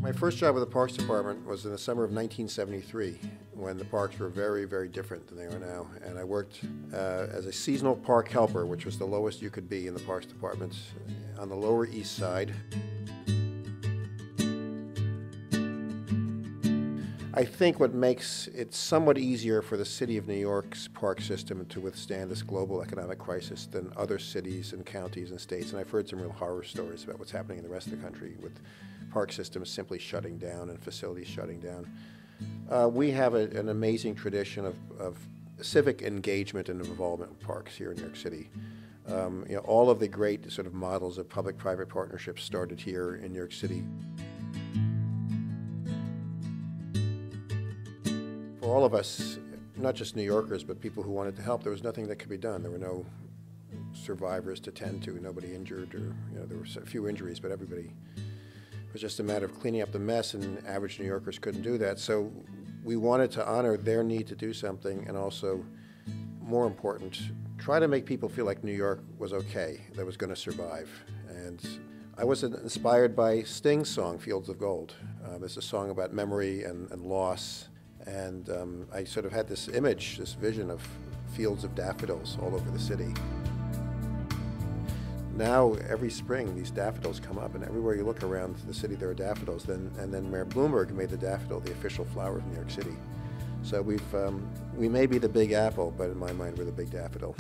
My first job with the Parks Department was in the summer of 1973, when the parks were very, very different than they are now. And I worked as a seasonal park helper, which was the lowest you could be in the Parks Department, on the Lower East Side. I think what makes it somewhat easier for the city of New York's park system to withstand this global economic crisis than other cities and counties and states, and I've heard some real horror stories about what's happening in the rest of the country with park systems simply shutting down and facilities shutting down. We have an amazing tradition of civic engagement and involvement in parks here in New York City. All of the great sort of models of public-private partnerships started here in New York City. For all of us, not just New Yorkers, but people who wanted to help, there was nothing that could be done. There were no survivors to tend to, nobody injured, or there were a few injuries, but everybody. It was just a matter of cleaning up the mess, and average New Yorkers couldn't do that. So we wanted to honor their need to do something, and also, more important, try to make people feel like New York was okay, that was going to survive. And I was inspired by Sting's song, Fields of Gold. It's a song about memory and loss. And I sort of had this image, this vision of fields of daffodils all over the city. Now, every spring, these daffodils come up, and everywhere you look around the city, there are daffodils. And then Mayor Blumberg made the daffodil the official flower of New York City. So we may be the Big Apple, but in my mind, we're the Big Daffodil.